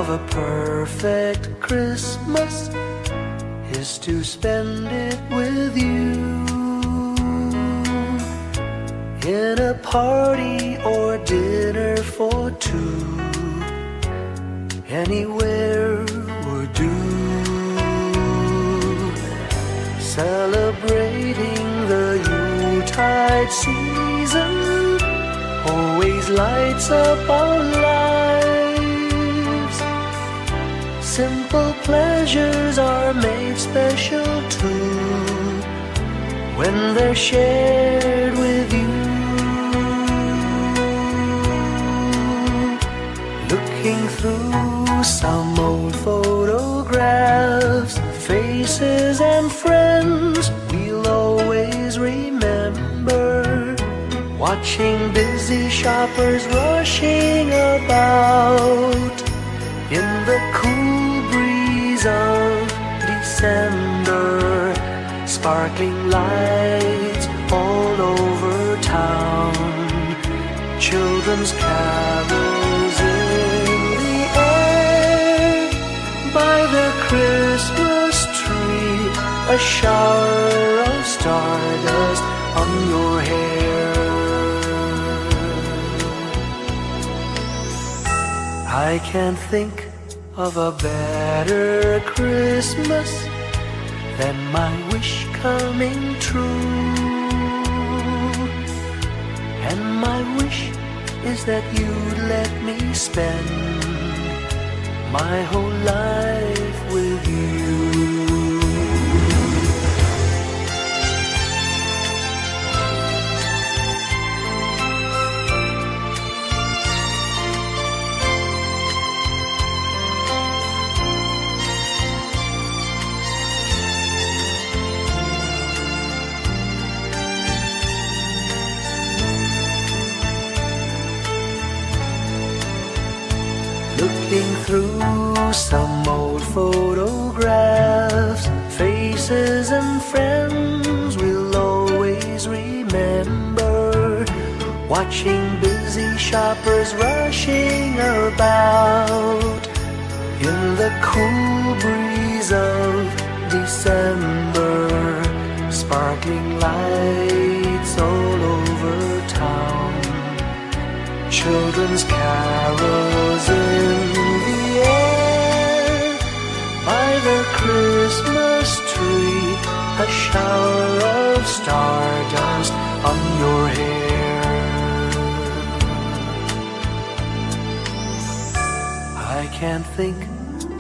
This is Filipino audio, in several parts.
of a perfect Christmas is to spend it with you, in a party or dinner for two. Anywhere would do. Celebrating the Yuletide season always lights up our lives. Simple pleasures are made special too when they're shared with you. Looking through some old photographs, faces and friends we'll always remember. Watching busy shoppers rushing about in the cool breeze of December. Sparkling lights all over town, children's carols in the air. By the Christmas tree, a shower of stardust on your hair. I can't think of a better Christmas than my wish coming true. And my wish is that you'd let me spend my whole life with you. Looking through some old photographs, faces and friends we'll always remember. Watching busy shoppers rushing about in the cool breeze of December. Sparkling lights all over town, children's carols in the air. By the Christmas tree, a shower of stardust on your hair. I can't think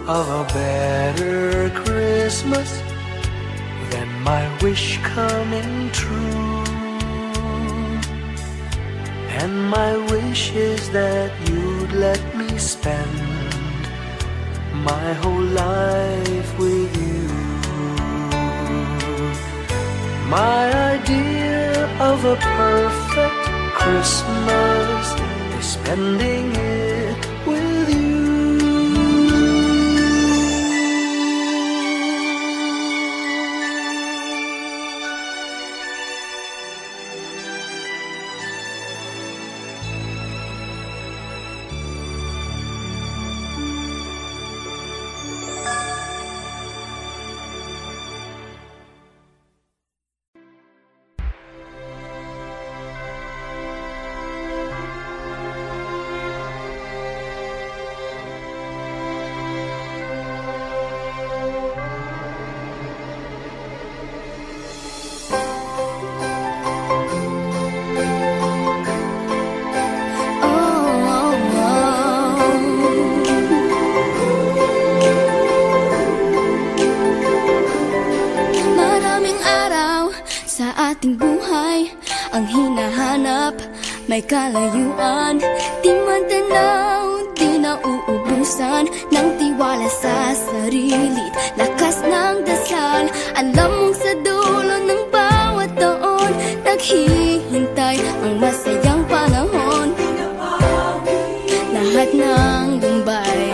of a better Christmas than my wish coming true. And my wish is that you'd let me spend my whole life with you. My idea of a perfect Christmas is spending it with you. May kalayuan, di matanaw, di nauubusan ng tiwala sa sarili't lakas ng dasal. Alam mong sa dulo ng bawat taon, naghihintay ang masayang panahon. Lahat ng lumbay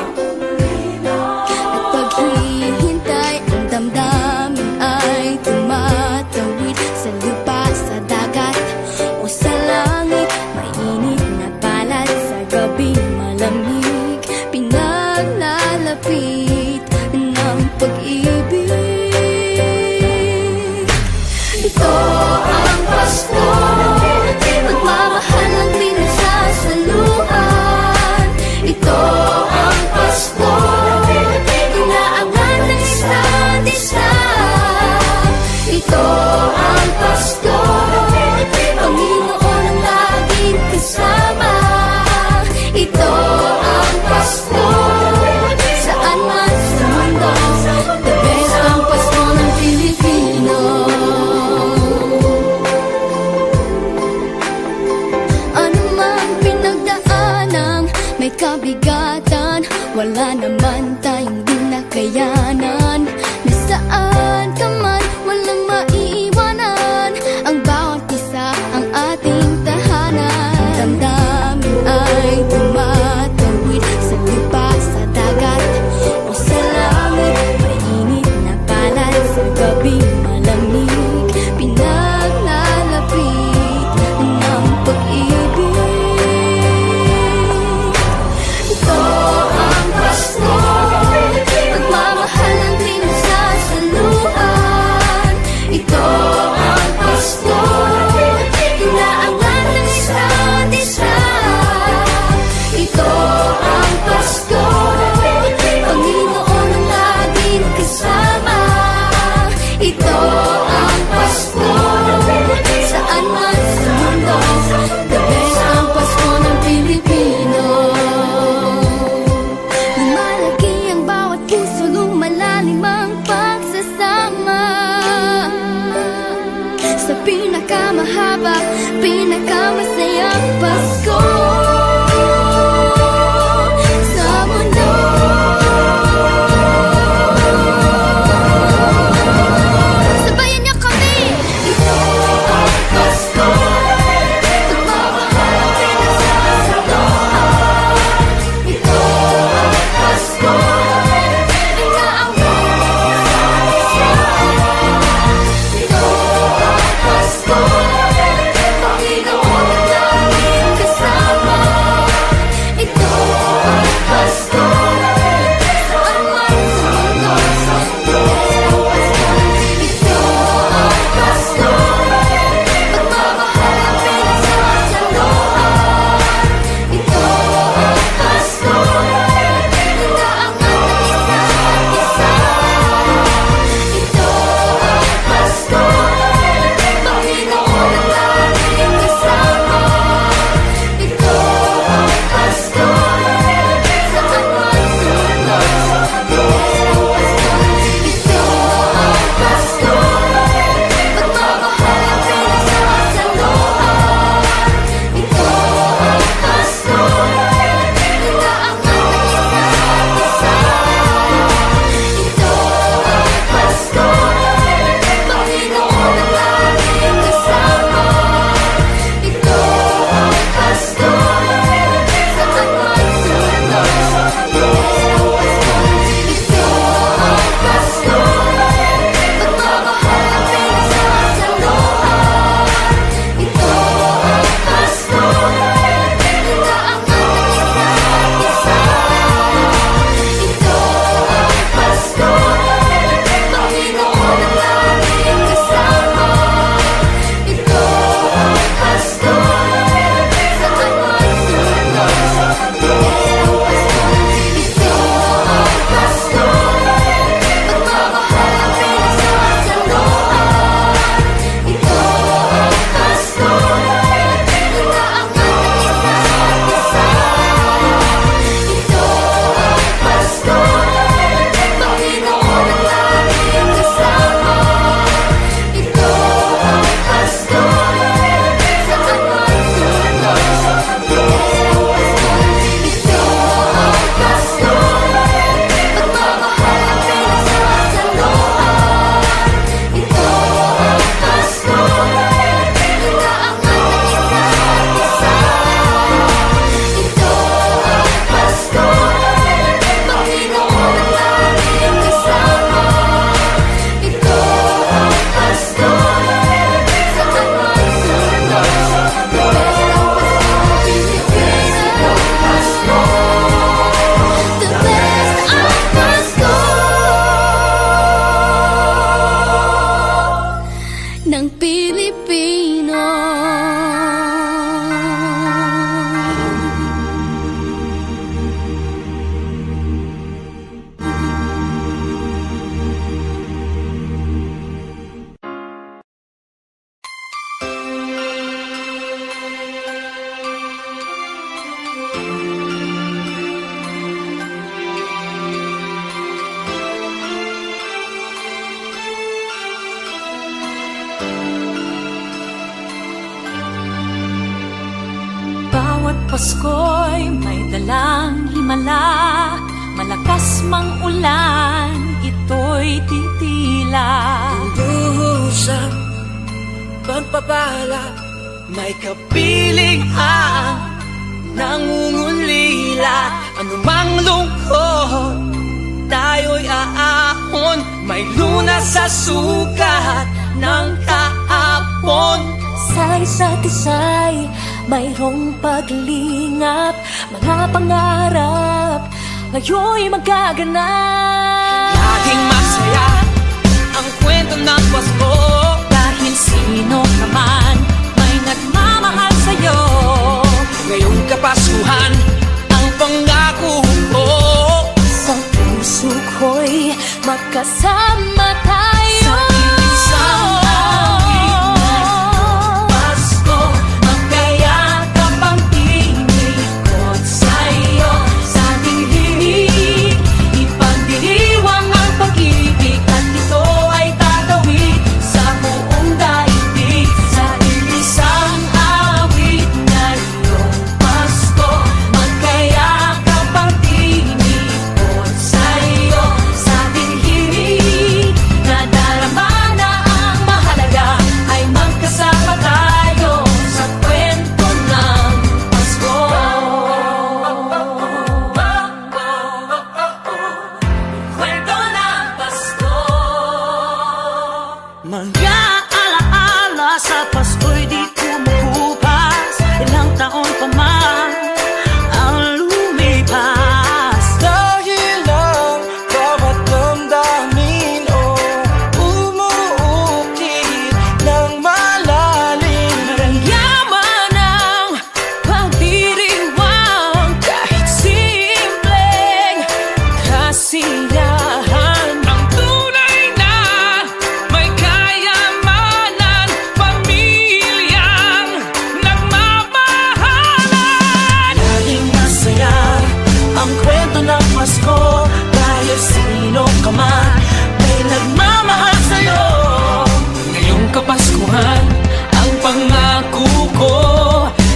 at paghihintay, ang damdamin ay tumatawid sa lupa, sa dagat o sa langit. Mainit na palad sa gabi malamig, pinaglalagyan may kabigatan, wala naman tayong di nakayanan. Nasaan ka man, walang maiiwanan, ang bawat isa ang ating tahanan. Damdamin ay tumatawid sa lupa, sa dagat o sa langit. Mainit na palad sa gabing malamig, pinaglalapit ng pag-ibig. Ito ang Pasko, pagmamahal ang pinagsasaluhan. Ito ang Pasko, inaangat ng isa't isa. Ito ang Pasko, Panginoon ang laging kasama. Ito ang Pasko, saan man sa mundo, the best ang Pasko ng Pilipino. Lumalaki ang bawat puso, lumalalim ang pagsasama. Sa pinakamahaba, pinakamasayang Pasko sa mundo. Sabayan niyo kami! Ito ang Pasko, pagmamahal ang pinagsasaluhan. Ito ang Pasko, inaangat ng isa't isa. Ito ang Pasko, Panginoon ang laging kasama. Ito ang Pasko, saan man sa mundo, the best ang Pasko. Ito ang Pasko, pagmamahal ang pinagsasaluhan. Ito ang Pasko, inaangat ng isa't isa. Ito ang Pasko, Panginoon ang laging kasama. Ito ang Pasko, saan man sa mundo, the best ang Pasko. Ito ang Pasko, pagmamahal ang pinagsasaluhan. Ito ang Pasko, inaangat ng isa't isa. Ito ang Pasko, Panginoon ang laging kasama. Ito ang Pasko, saan man sa mundo, the best ang Pasko. Ito ang Pasko, pagmamahal ang pinagsasaluhan. Ito ang Pasko, inaangat ng isa't isa. Ito ang Pasko, Panginoon ang laging kasama. Ito ang Pasko, saan man sa mundo, the best ang Pasko. Ito ang Pasko, pagmamahal ang pinagsasaluhan. Ito ang Pasko, inaangat ng isa't isa. Ito ang Pasko, Panginoon ang laging kasama. Ito ang Pasko, saan man sa mundo, the best ang Pasko. Ito ang Pasko, pagmamahal ang pinagsasaluhan. Ito ang Pasko, inaangat ng isa't isa. Ito ang Pasko, Panginoon ang laging kasama. Ito ang Pasko, saan man sa mundo, the best ang Pasko. Pilipino Pasko, the best ang Pasko ng Pilipino. Pasko'y may dalang himala, malakas mang ulan, ito'y titila. Duhusang pagpapala, may kapiling ang nangungulila. Anumang lungkot, tayo'y aahon, may lunas sa sukat ng kahapon. Sa isa't isa'y mayroong paglingap, mga pangarap ngayon'y magaganap. Laging masaya ang kwento ng Pasko, dahil sino ka man may nagmamahal sa'yo. ngayong Kapaskuhan ang pangako ko. Sa puso ko'y magkasama tayo. Sa isang awit na Pasko, magkayakap ang tinikot sa'yo. Sa ating himig, ipagdiriwang ang pag-ibig, at ito ay tatawid sa buong daigdig. Sa isang awit na iyong Pasko, magkayakap ang tinikot sa'yo. Sa ating himig, nadarama na ang mahalaga, ay magkasama tayo sa kwento ng Pasko. Kwento ng Pasko. Mga alaala sa Pasko'y di kumukupas, ilang taon pa man ang lumipas. Dahil ang bawat damdamin o umuukit ng malalim. Yaman ang pagdiriwang, kahit simpleng kasiyahan. Ang tunay na may kayamanan, pamilyang nagmamahalan. Laging masaya ang kwento ng Pasko, dahil sino ka man may nagmamahal sa'yo. Ngayong Kapaskuhan ang pangako ko,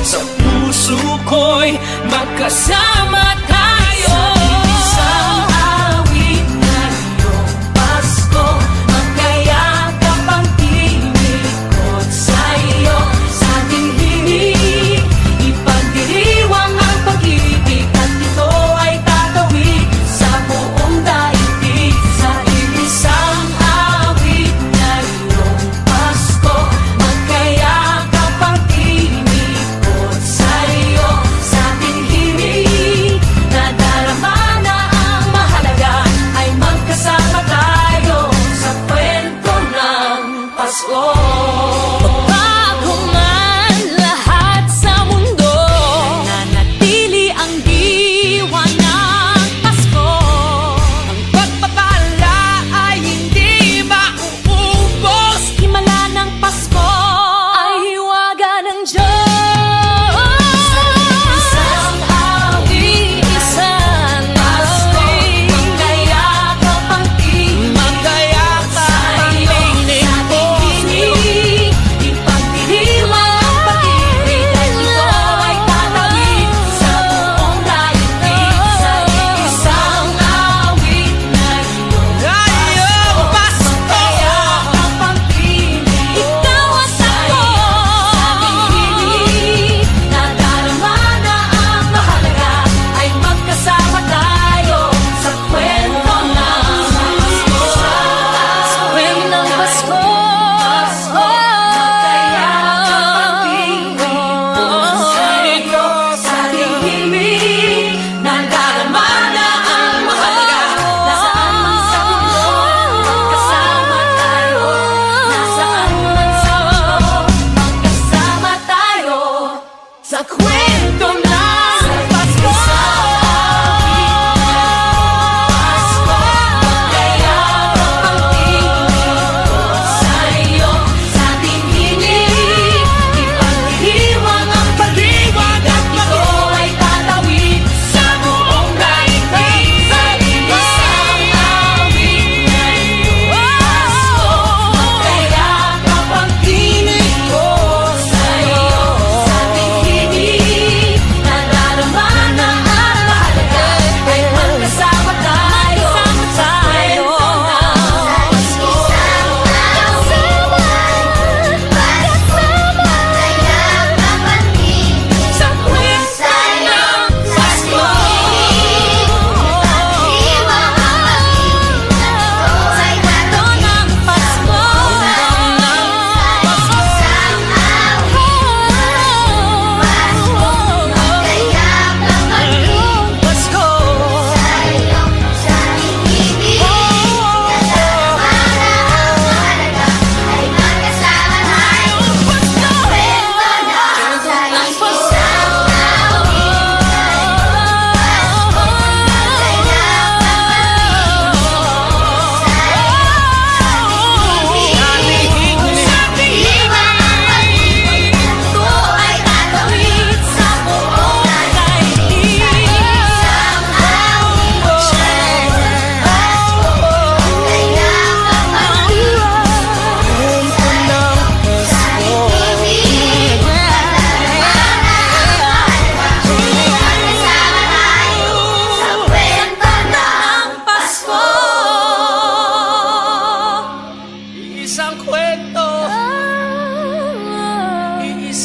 sa puso ko'y magkasama tayo. Sa isang awit na iyong Pasko, magkayakap ang tinikot sa'yo. Sa ating himig, ipagdiriwang ang pag-ibig, at ito ay tatawid sa buong daigdig. Sa isang awit na iyong Pasko, magkayakap ang tinikot sa'yo. Sa ating himig, nadarama na ang mahalaga, ay magkasama tayo sa kwento ng Pasko. Bago man lahat sa mundo, nanatili ang diwa ng Pasko. Ang pagpapala ay hindi mauubos. Himala ng Pasko ay hiwaga ng Diyos. Isang awit, Isang Pasko, awit, magkayakap ang tinig, magkayakap ang tinig ko. Ipagdiriwang ang pag-ibig, at ito ay tatawid sa buong daigdig. Sa isang awit na iyong Pasko, magkayakap ang tinig. ikaw at ako. Sa ating himig, nadarama na ang mahalaga, ay magkasama tayo sa kwento ng Pasko. Sa kwento ng Pasko, magkayakap ang tinig sa'yo. Sa ating himig, nadarama na ang mahalaga, nasaan man sa mundo, magkasama tayo. Nasaan man sa mundo, magkasama tayo sa kwento ng Pasko. Pasko, magkayakap ang tinig sa'yo. Sa ating himig, ipagdiriwang ang pag-ibig, at ito ay tatawid sa buong daigdig. Sa isang awit na iyong Pasko, magkayakap ang tinig ko sa'yo. Sa ating himig,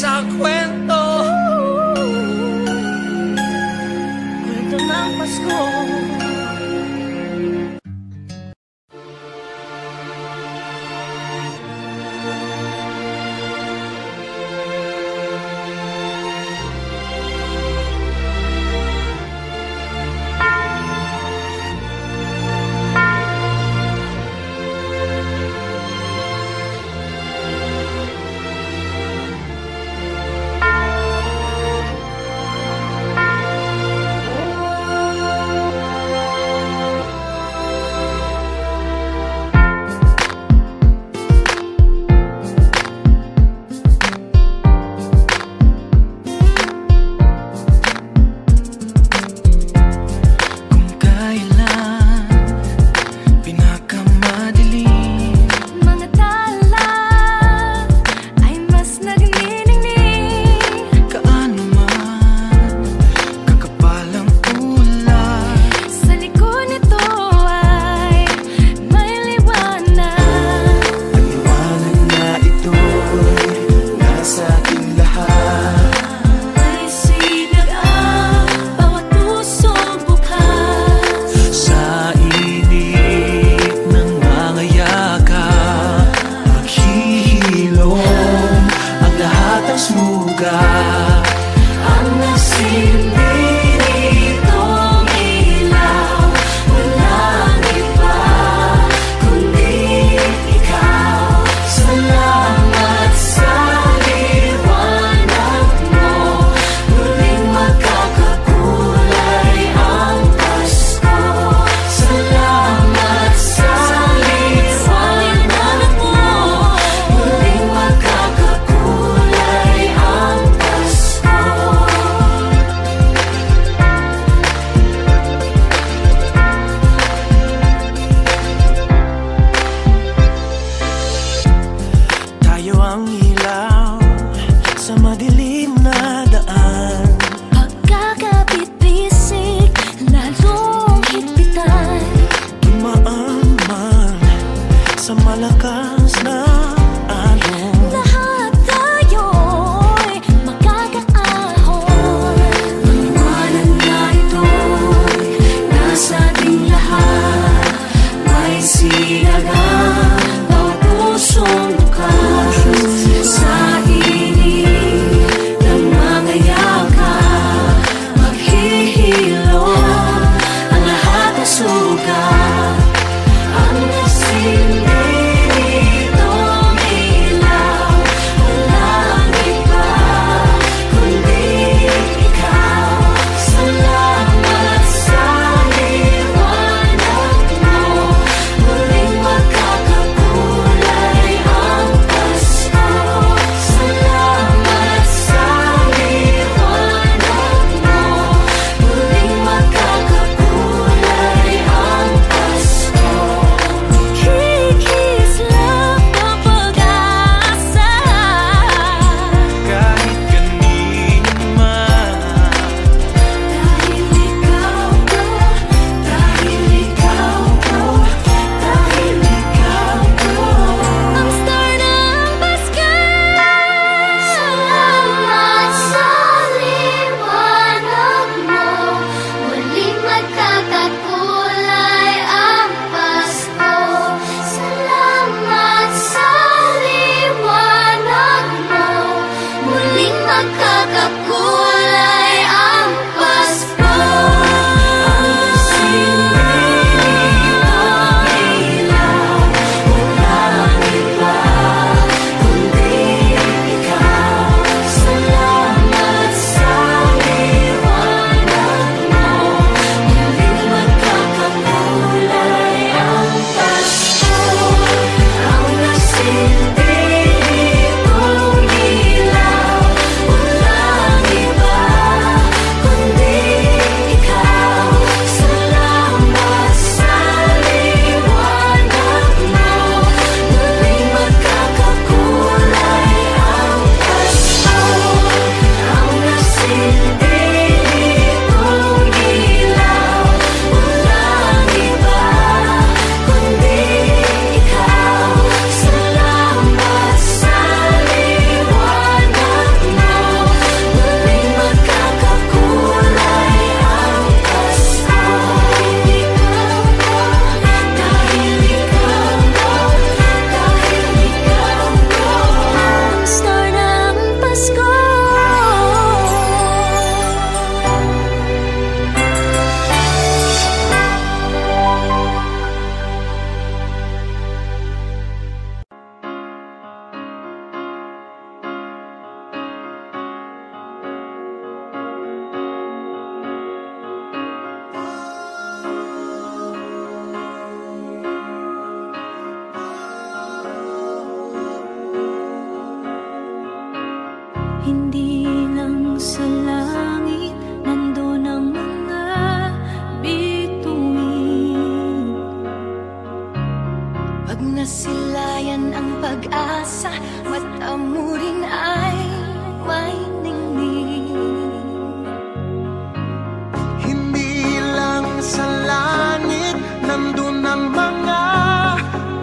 sa kwento. Kwento ng Pasko. Bawat pusong bukas sa init Hindi lang sa langit nandun ang mga bituin. Pag nasilayan ang pag-asa, mata mo rin ay may ningning. Hindi lang sa langit nandun ang mga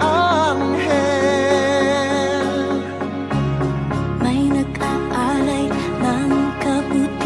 anghel. May nag-aalay ng kabuti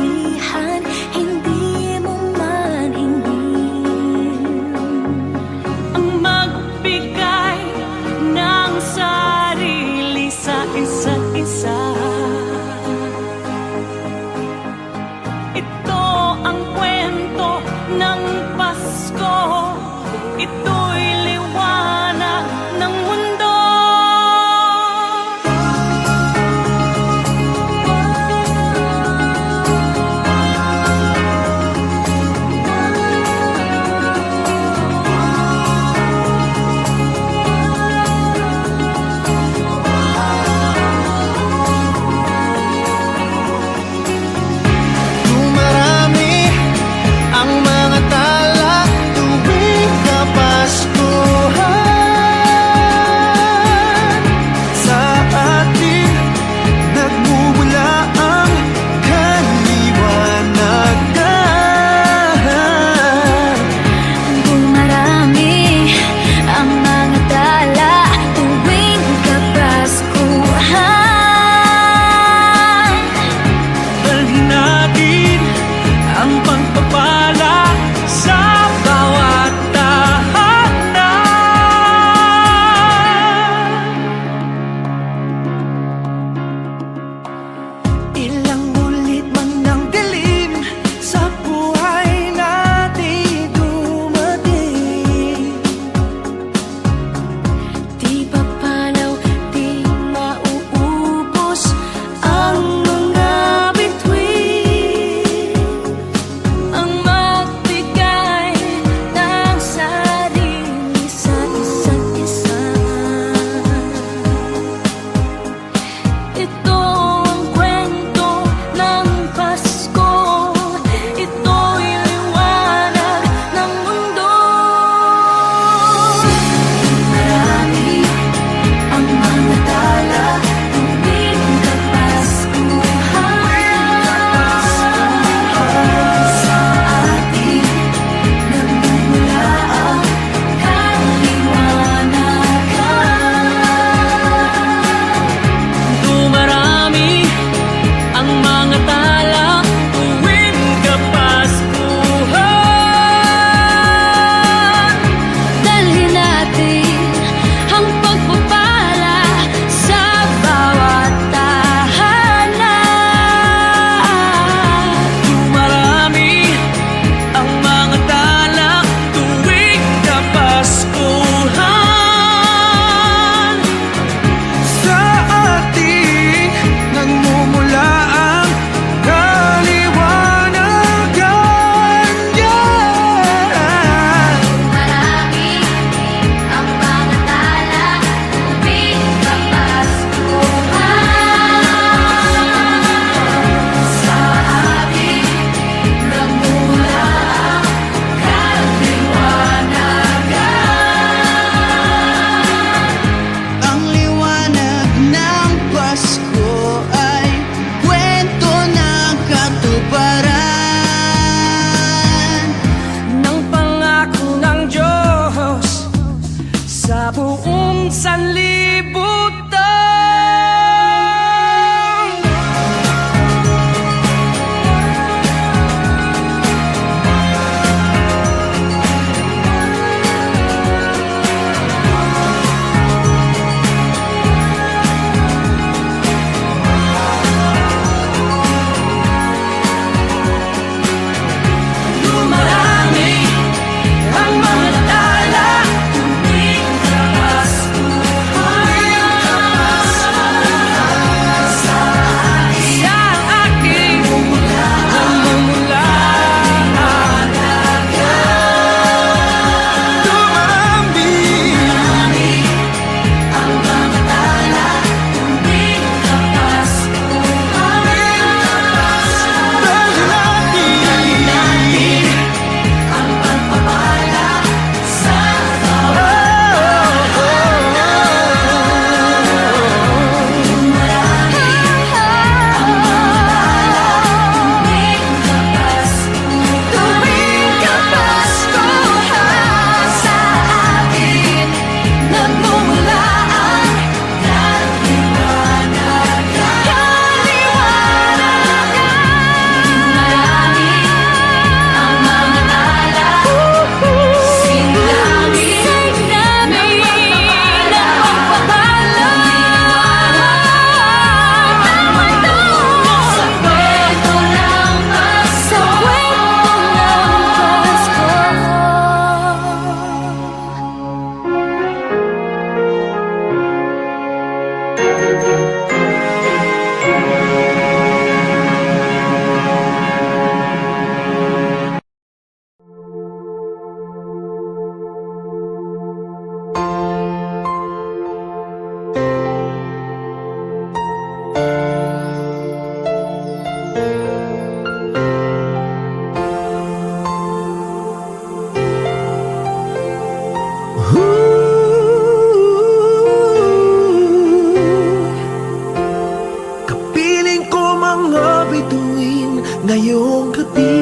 ngayong gabi.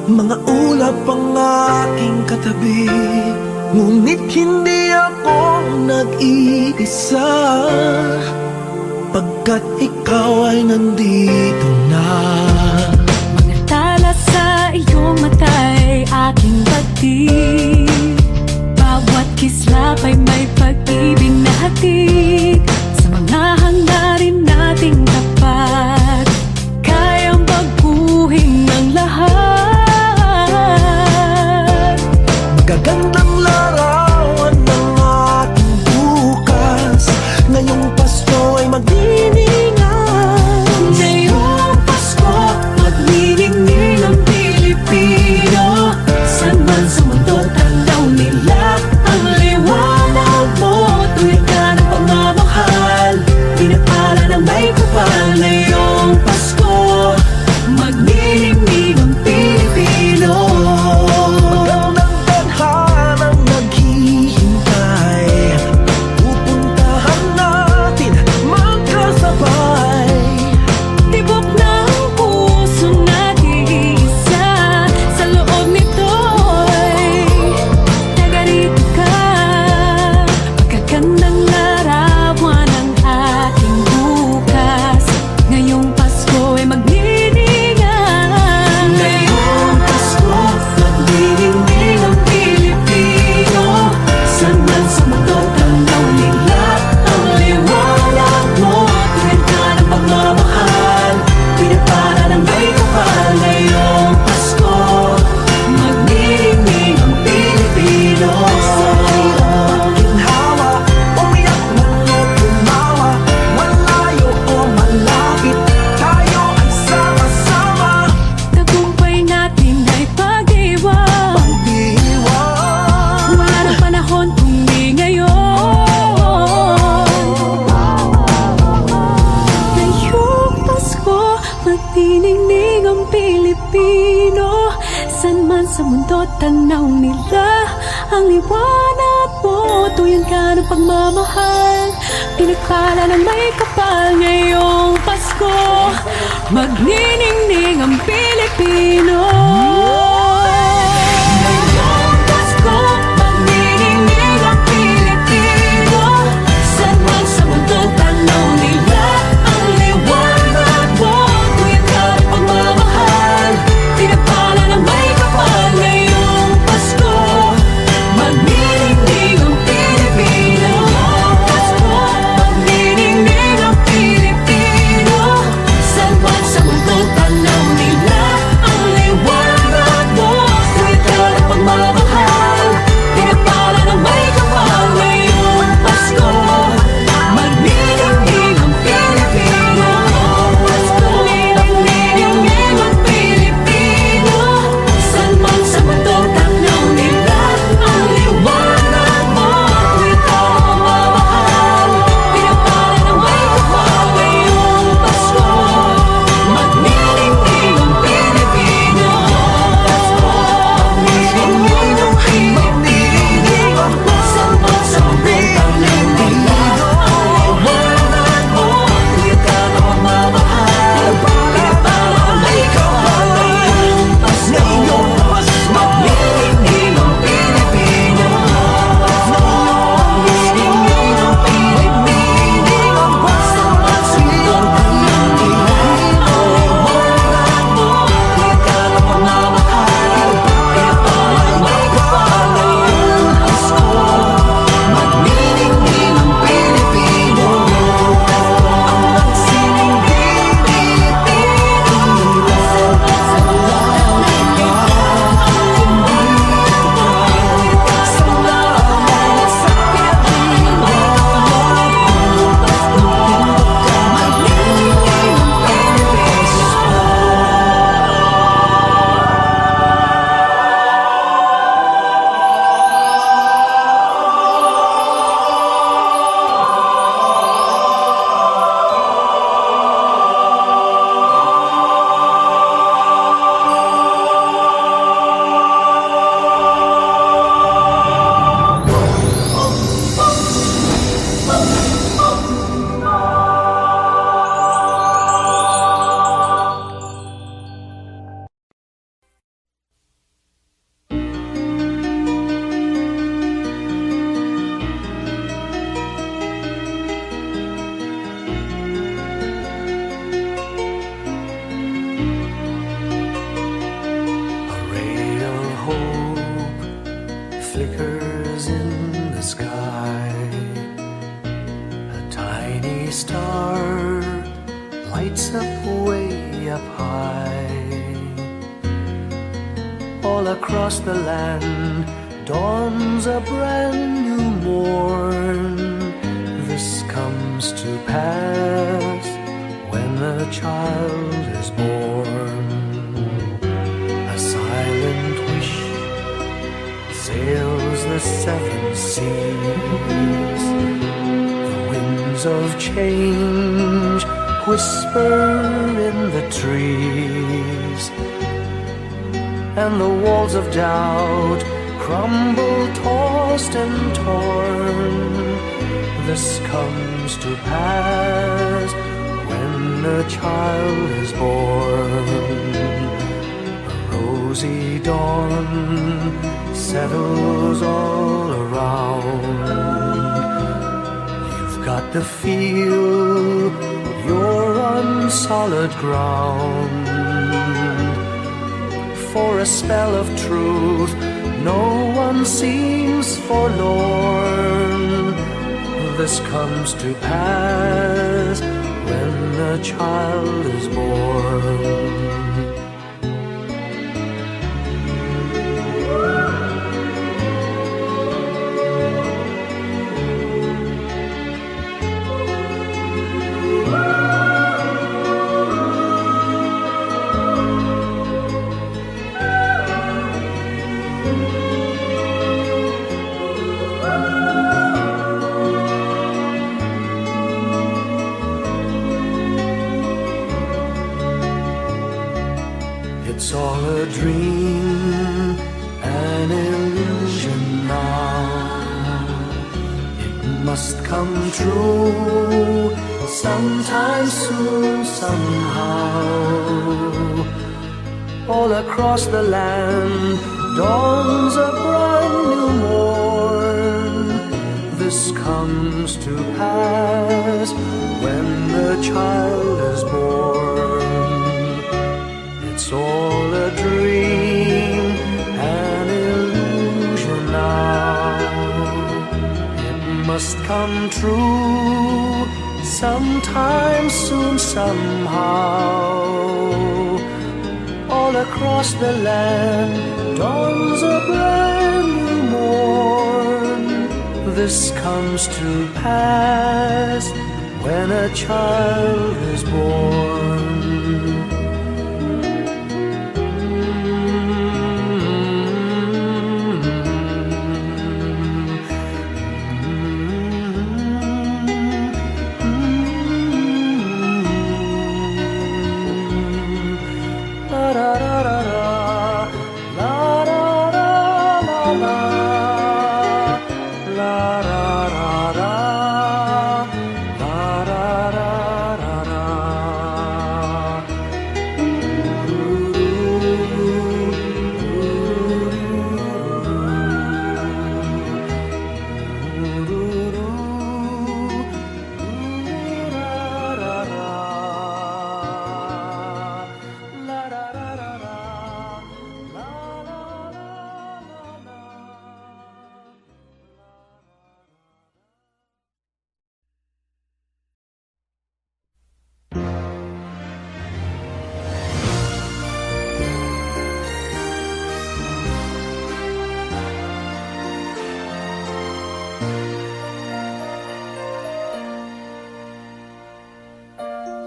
Mga ulap ang aking katabi, ngunit hindi ako nag-iisa, pagkat ikaw ay nandito na. Mga tala sa iyong mata'y aking batid, bawat kislap ay may pag-ibig na hatid. Sa mga hangarin nating tapat, kayang baguhin ng lahat. Magagandang larawan ng ating bukas, ngayong Pasko ay magdiningan. Ngayong Pasko, magniningning ang Pilipino. San man sa mundo, tanaw nila ang liwanag mo. Tuwid ka ng pagmamahal, pinapala ng may kapal. Ngayong Pasko, magniningning ang Pilipino. Magandang tadhanang naghihintay, pupuntahan natin magkasabay. Tibok ng puso nag-iisa, sa loob nito'y taga-rito ka. Magagandang larawan ang ating bukas, ngayong Pasko ay magniningan. Ngayong Pasko, magniningning ang Pilipino. San man sa mundo, tanaw nila ang liwanag mo. Tuwid ka ng pagmamahal, pinapala ng may kapal. Ngayong Pasko, magniningning ang Pilipino. Ginhawa, umiyak man o tumawa, malayo o malapit, tayo ay sama-sama. Tagumpay natin ay pag-iwan, Pag-iwan, wala ng panahon kung di ngayon. Ngayong Pasko, magniningning ang Pilipino. San man sa mundo, tanaw nila ang liwanag mo. Tuyan ka ng pagmamahal, pinagpala ng may kapal. Ngayong Pasko, magniningning ang Pilipino. Ngayong Pasko, magniningning ang Pilipino. San man sa mundo, tanaw nila ang liwanag mo. Tuyan ka ng pagmamahal, pinagpala ng may kapal. Ngayong Pasko, magniningning ang Pilipino. Pasko, magniningning ang Pilipino. San man sa mundo, tanaw nila ang liwanag lights up way up high. All across the land dawns a brand new morn. This comes to pass when a child is born. A silent wish sails the seven seas. The winds of change whisper in the trees, and the walls of doubt crumble, tossed and torn. This comes to pass when a child is born. A rosy dawn settles all around. You've got to feel you're on solid ground. For a spell of truth, no one seems forlorn. This comes to pass when a child is born. It's all a dream, an illusion now. It must come true sometime soon, somehow. All across the land dawns a brand new morn. This comes to pass when the child is born. It's all a dream, an illusion now. It must come true sometime soon, somehow. All across the land dawns a brand new morn. This comes to pass when a child is born.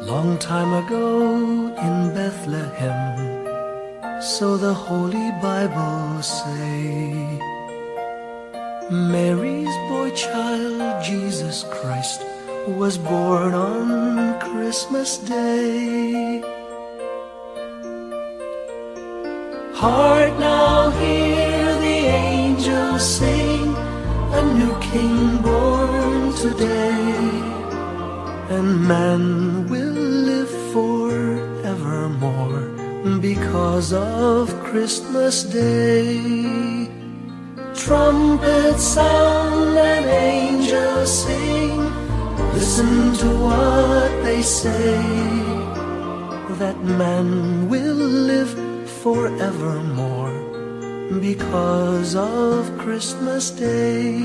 Long time ago in Bethlehem, so the Holy Bible say, Mary's boy child, Jesus Christ, was born on Christmas Day. Hark now, hear the angels sing, a new King born today, and man will live forevermore because of Christmas Day. Trumpets sound and angels sing, listen to what they say, that man will live forevermore because of Christmas Day.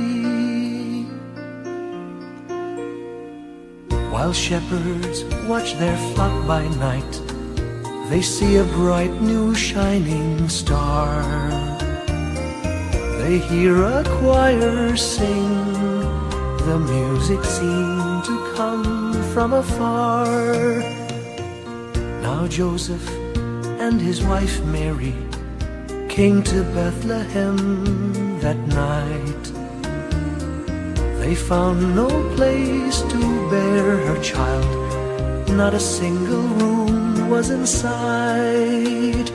While shepherds watch their flock by night, they see a bright new shining star. They hear a choir sing, the music seemed to come from afar. Now Joseph and his wife Mary came to Bethlehem that night. They found no place to bear her child, not a single room was in sight.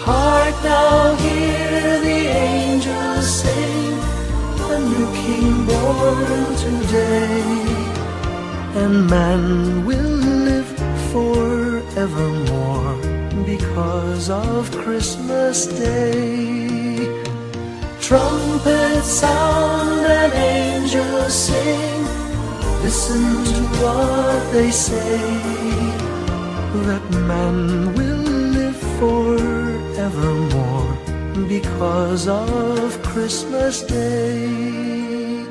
Hark now, hear the angels sing, a new king born today, and man will live forevermore because of Christmas Day. Trumpets sound and angels sing, listen to what they say, that man will live forevermore because of Christmas Day.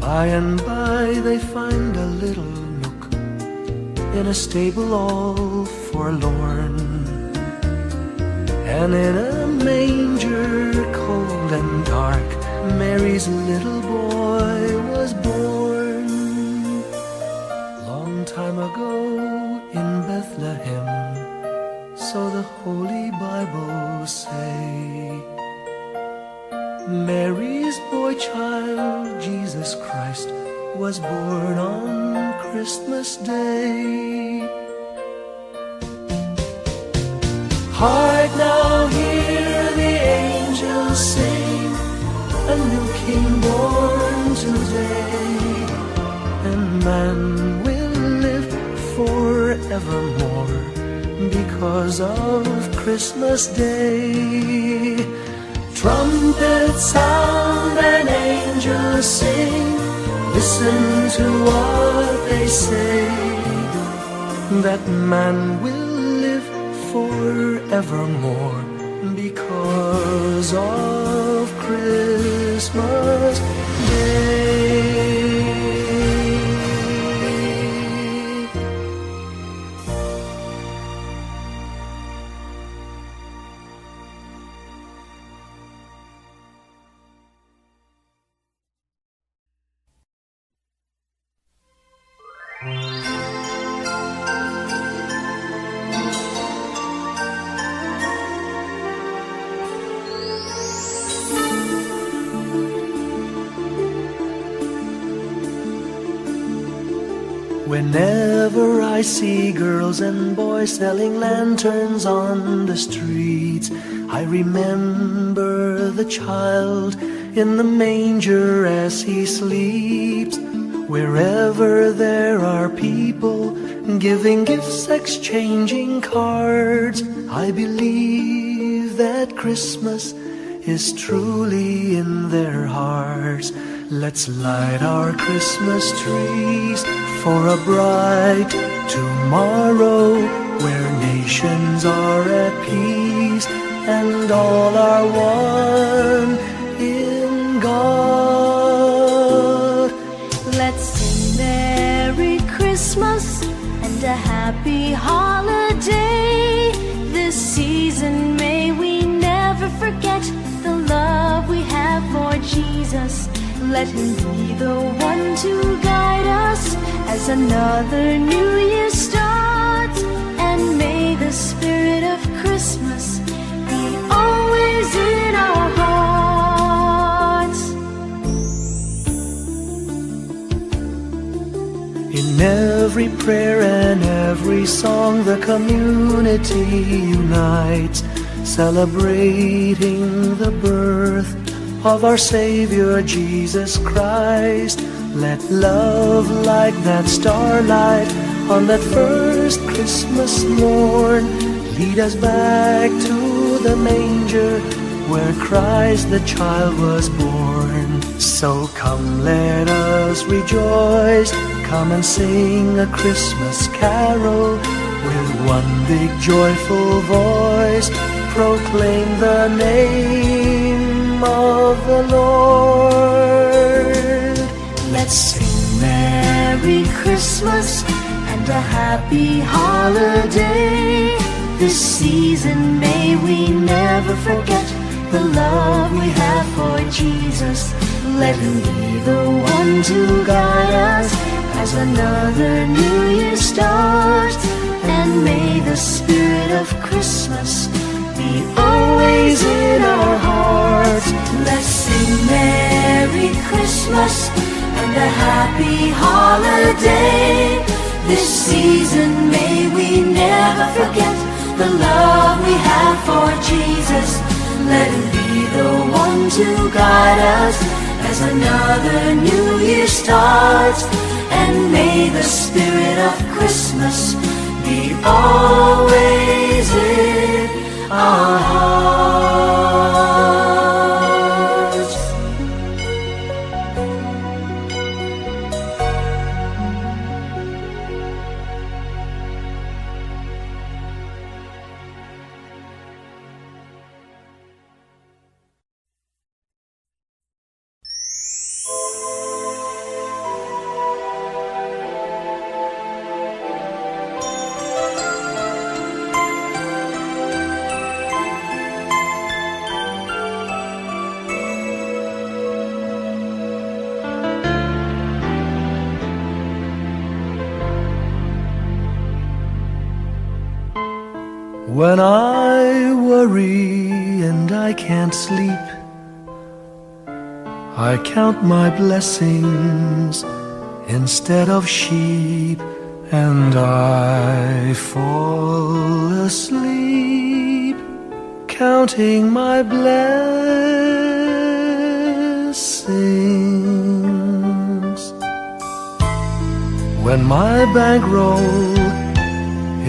By and by they find a little nook in a stable all forlorn, and in a manger cold and dark, Mary's little boy was born. Long time ago in Bethlehem, so the Holy Bible say, Mary's boy child, Jesus Christ, was born on Christmas Day. Hark now, hear the angels sing, a new king born today, and man will live forevermore because of Christmas Day. Trumpets sound and angels sing, listen to what they say, that man will live forevermore because of Christmas Day. Whenever I see girls and boys selling lanterns on the streets, I remember the child in the manger as he sleeps. Wherever there are people giving gifts, exchanging cards, I believe that Christmas is truly in their hearts. Let's light our Christmas trees for a bright tomorrow, where nations are at peace and all are one in God. Let's sing Merry Christmas and a happy holiday. This season may we never forget the love we have for Jesus. Let him be the one to guide us as another new year starts. And may the spirit of Christmas be always in our hearts. In every prayer and every song, the community unites, celebrating the birth of our Savior Jesus Christ. Let love like that starlight on that first Christmas morn lead us back to the manger where Christ the child was born. So come, let us rejoice, come and sing a Christmas carol with one big joyful voice, proclaim the name of the Lord. Let's Merry Christmas and a happy holiday. This season may we never forget the love we have for Jesus. Let Him be the one to guide us as another new year starts. And may the spirit of Christmas be always in our hearts. Let's sing Merry Christmas and a happy holiday. This season may we never forget the love we have for Jesus. Let Him be the one to guide us as another new year starts. And may the spirit of Christmas be always in our hearts. When I worry and I can't sleep, I count my blessings instead of sheep, and I fall asleep counting my blessings. When my bankroll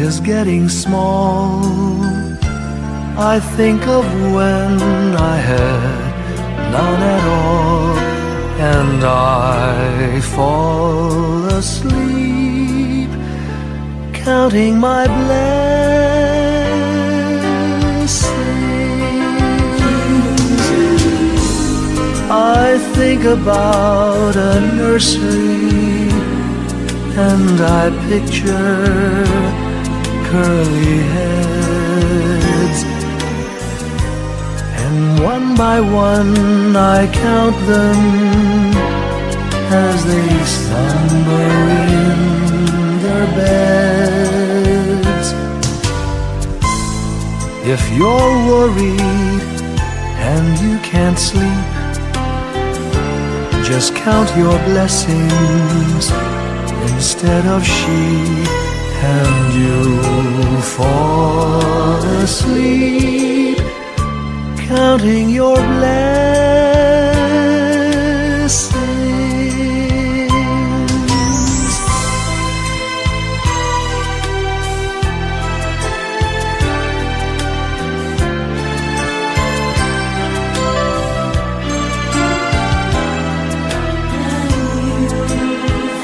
is getting small, I think of when I had none at all, and I fall asleep counting my blessings. I think about a nursery and I picture curly heads, and one by one I count them as they slumber in their beds. If you're worried and you can't sleep, just count your blessings instead of sheep, and you'll fall asleep counting your blessings.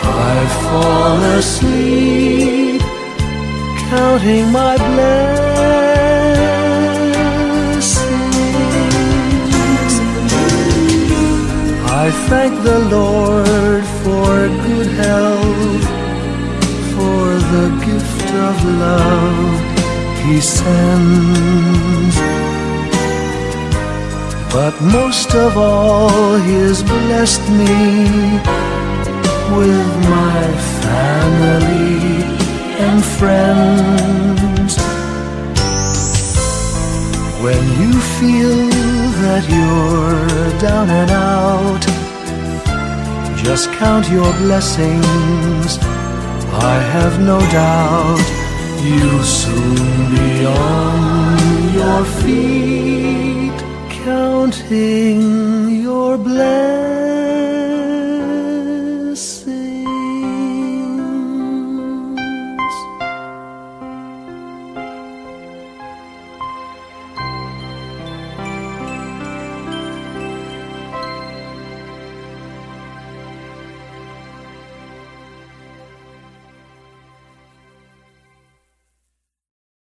I fall asleep counting my blessings. I thank the Lord for good health, for the gift of love He sends. But most of all, He has blessed me with my family and friends. When you feel that you're down and out, just count your blessings. I have no doubt you'll soon be on your feet, counting your blessings.